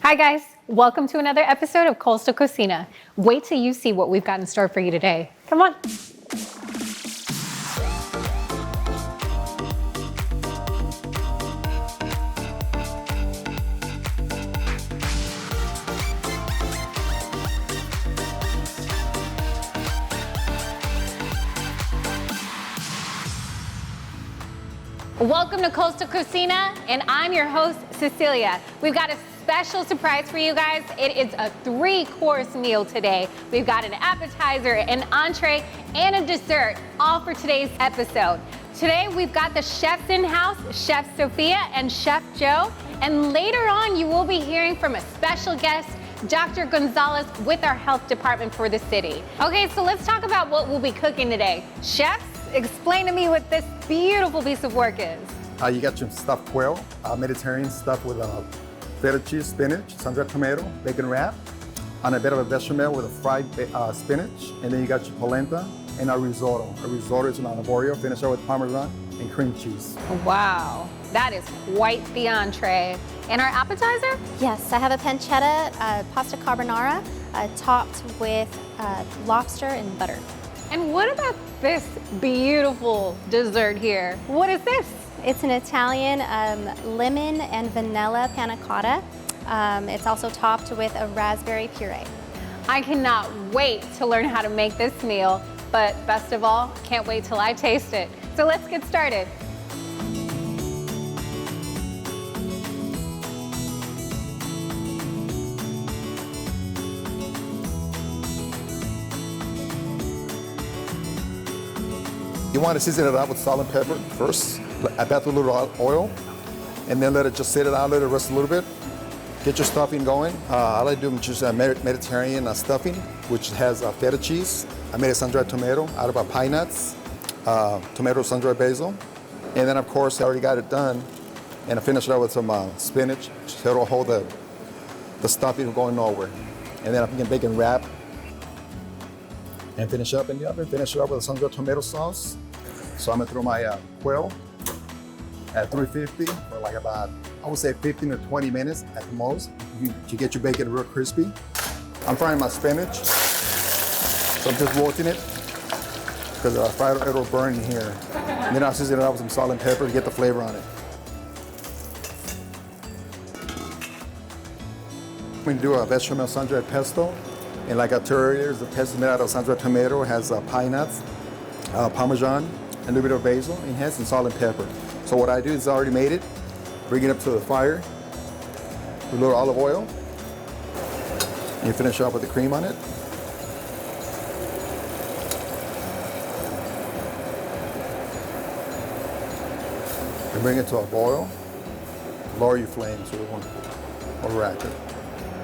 Hi guys, welcome to another episode of Coastal Cocina. Wait till you see what we've got in store for you today. Come on. Welcome to Coastal Cocina, and I'm your host, Cecilia. We've got a special surprise for you guys. It is a 3-course meal today. We've got an appetizer, an entree, and a dessert, all for today's episode. Today, we've got the chefs in-house, Chef Sophia and Chef Joe, and later on, you will be hearing from a special guest, Dr. Gonzalez, with our health department for the city. Okay, so let's talk about what we'll be cooking today. Chefs, explain to me what this beautiful piece of work is. You got your stuffed quail, Mediterranean stuff with feta cheese, spinach, sun-dried tomato, bacon wrap, on a bit of a bechamel with a fried spinach, and then you got your polenta and a risotto. A risotto is an arborio, finished with parmesan and cream cheese. Wow, that is quite the entree. And our appetizer? Yes, I have a pancetta, pasta carbonara, topped with lobster and butter. And what about this beautiful dessert here? What is this? It's an Italian lemon and vanilla panna cotta. It's also topped with a raspberry puree. I cannot wait to learn how to make this meal, but best of all, can't wait till I taste it. So let's get started. You want to season it out with salt and pepper first. I bet with a little oil, and then let it just sit it out, let it rest a little bit. Get your stuffing going. I like doing just Mediterranean stuffing, which has feta cheese. I made a sun-dried tomato out of pine nuts, tomato, sun-dried basil. And then, of course, I already got it done, and I finished it out with some spinach, so it'll hold the stuffing from going nowhere. And then I'm going to bacon wrap and finish up in the oven. Finish it up with a sun-dried tomato sauce. So I'm going to throw my quail at 350 for like about, I would say 15 to 20 minutes at the most to get your bacon real crispy. I'm frying my spinach, so I'm just roasting it because if I fry it, it'll burn in here. And then I'll season it up with some salt and pepper to get the flavor on it. I'm going to do a bechamel sun-dried pesto. And like I told earlier, the pesto made out of sun-dried tomato, has pine nuts, parmesan, and a little bit of basil, and has some salt and pepper. So what I do is I already made it, bring it up to the fire with a little olive oil, and you finish off with the cream on it. And bring it to a boil, lower your flame so it won't overrack it.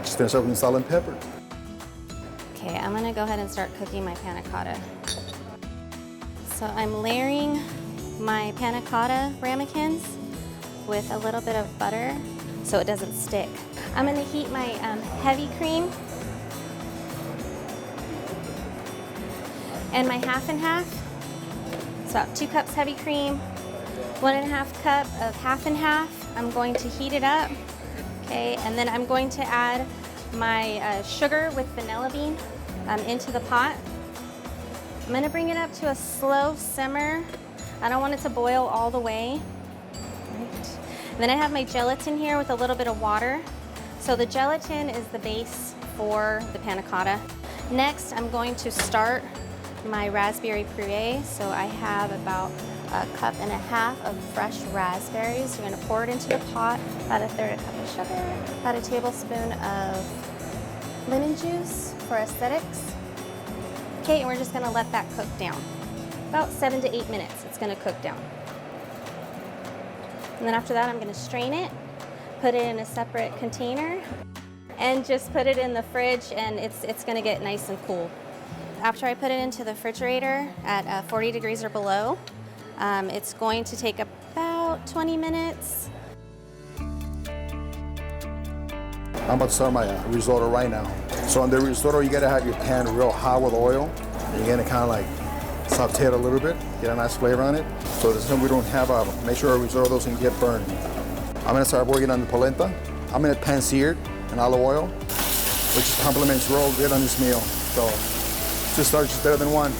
Just finish up with salt and pepper. Okay, I'm gonna go ahead and start cooking my panna cotta. So I'm layering my panna cotta ramekins with a little bit of butter so it doesn't stick. I'm gonna heat my heavy cream and my half and half. So about 2 cups heavy cream, 1.5 cup of half and half. I'm going to heat it up, okay, and then I'm going to add my sugar with vanilla bean into the pot. I'm gonna bring it up to a slow simmer. I don't want it to boil all the way. Right. And then I have my gelatin here with a little bit of water. So the gelatin is the base for the panna cotta. Next, I'm going to start my raspberry puree. So I have about 1.5 cups of fresh raspberries. You're gonna pour it into the pot, about 1/3 cup of sugar, about a tablespoon of lemon juice for aesthetics. Okay, and we're just gonna let that cook down. About 7 to 8 minutes, it's gonna cook down. And then after that, I'm gonna strain it, put it in a separate container, and just put it in the fridge, and it's gonna get nice and cool. After I put it into the refrigerator at 40 degrees or below, it's going to take about 20 minutes. I'm about to start my risotto right now. So on the risotto, you gotta have your pan real hot with oil. And you're gonna kind of like saute it a little bit, get a nice flavor on it. So this time we don't have make sure our risotto doesn't get burned. I'm gonna start working on the polenta. I'm gonna pan sear it and olive oil, which complements real good on this meal. So 2 starches is better than 1.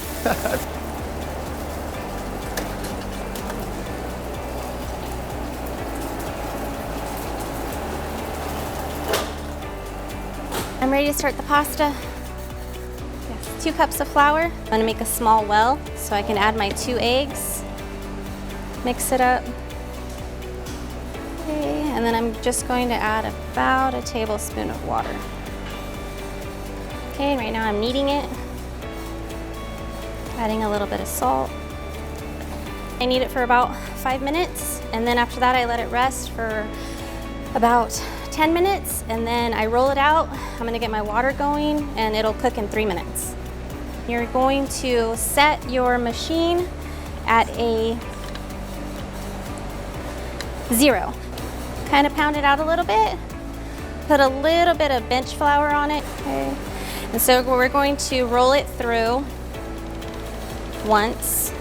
I'm ready to start the pasta. Yes, 2 cups of flour. I'm gonna make a small well so I can add my 2 eggs. Mix it up. Okay, and then I'm just going to add about a tablespoon of water. Okay, and right now I'm kneading it. Adding a little bit of salt. I knead it for about 5 minutes, and then after that I let it rest for about 10 minutes, and then I roll it out. I'm gonna get my water going, and it'll cook in 3 minutes. You're going to set your machine at a 0. Kind of pound it out a little bit. Put a little bit of bench flour on it. Okay. And so we're going to roll it through once.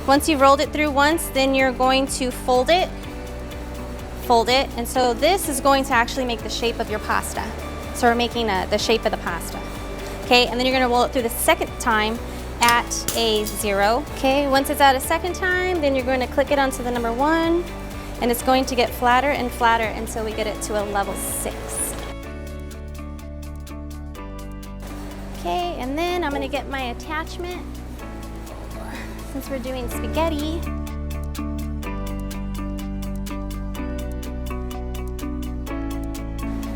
Once you've rolled it through once, then you're going to fold it, and so this is going to actually make the shape of your pasta. So we're making the shape of the pasta. Okay, and then you're gonna roll it through the second time at a 0. Okay, once it's at a second time, then you're going to click it onto the number 1, and it's going to get flatter and flatter until we get it to a level 6. Okay, and then I'm gonna get my attachment. Since we're doing spaghetti,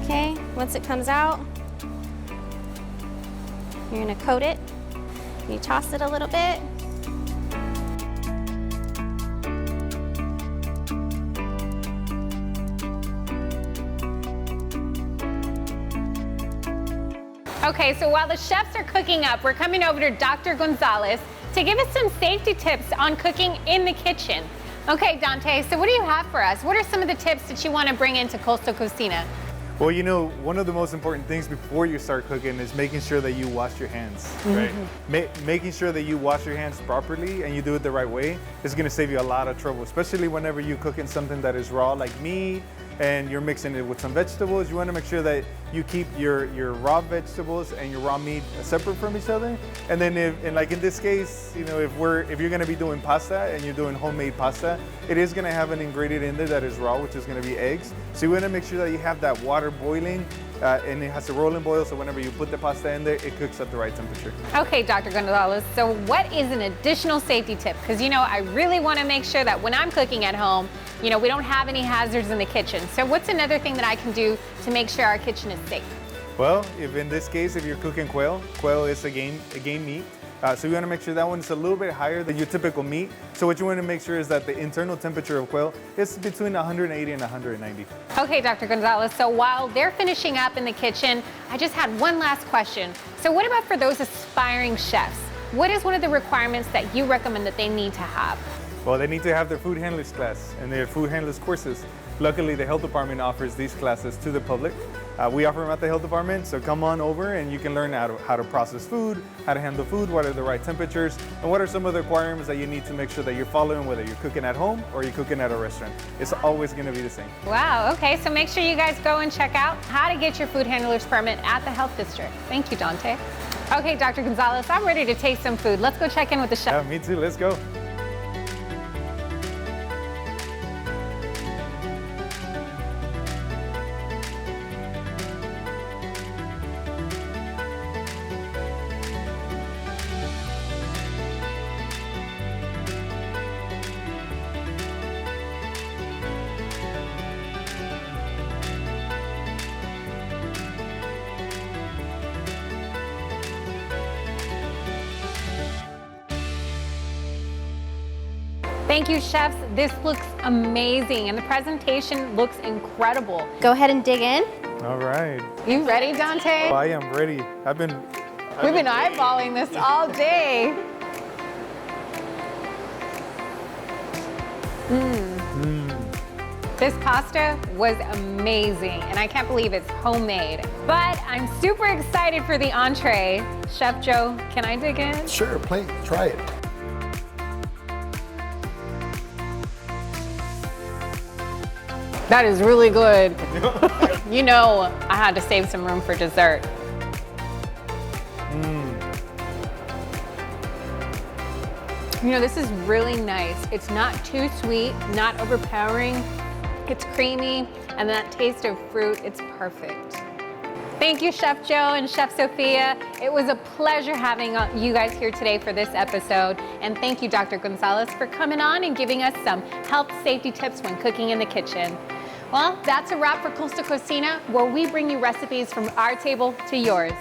okay, once it comes out, you're gonna coat it. You toss it a little bit. Okay, so while the chefs are cooking up, we're coming over to Dr. Gonzalez to give us some safety tips on cooking in the kitchen. Okay, Dante, so what do you have for us? What are some of the tips that you want to bring into Coastal Cocina? Well, you know, one of the most important things before you start cooking is making sure that you wash your hands, right? Making sure that you wash your hands properly and you do it the right way is going to save you a lot of trouble, especially whenever you cook in something that is raw like meat and you're mixing it with some vegetables. You want to make sure that you keep your raw vegetables and your raw meat separate from each other. And then like in this case, you know, if you're going to be doing pasta and you're doing homemade pasta, it is going to have an ingredient in there that is raw, which is going to be eggs. So you want to make sure that you have that water boiling and it has a rolling boil, so whenever you put the pasta in there, it cooks at the right temperature. Okay, Dr. Gonzalez, so what is an additional safety tip? Because, you know, I really want to make sure that when I'm cooking at home, you know, we don't have any hazards in the kitchen. So what's another thing that I can do to make sure our kitchen is safe? Well, if in this case, if you're cooking quail is a game meat. So you want to make sure that one is a little bit higher than your typical meat. So what you want to make sure is that the internal temperature of quail is between 180 and 190. Okay, Dr. Gonzalez, so while they're finishing up in the kitchen, I just had one last question. So what about for those aspiring chefs? What is one of the requirements that you recommend that they need to have? Well, they need to have their food handlers class and their food handlers courses. Luckily, the health department offers these classes to the public. We offer them at the health department, so come on over and you can learn how to process food, how to handle food, what are the right temperatures, and what are some of the requirements that you need to make sure that you're following, whether you're cooking at home or you're cooking at a restaurant. It's always going to be the same. Wow, okay, so make sure you guys go and check out how to get your food handler's permit at the health district. Thank you, Dante. Okay, Dr. Gonzalez, I'm ready to taste some food. Let's go check in with the chef. Yeah, me too, let's go. Thank you, chefs. This looks amazing, and the presentation looks incredible. Go ahead and dig in. All right. You ready, Dante? Oh, I am ready. We've been eyeballing this all day. This pasta was amazing, and I can't believe it's homemade. But I'm super excited for the entree. Chef Joe, can I dig in? Sure, try it. That is really good. You know I had to save some room for dessert. You know, this is really nice. It's not too sweet, not overpowering. It's creamy, and that taste of fruit, it's perfect. Thank you, Chef Joe and Chef Sophia. It was a pleasure having you guys here today for this episode. And thank you, Dr. Gonzalez, for coming on and giving us some health safety tips when cooking in the kitchen. Well, that's a wrap for Coastal Cocina, where we bring you recipes from our table to yours.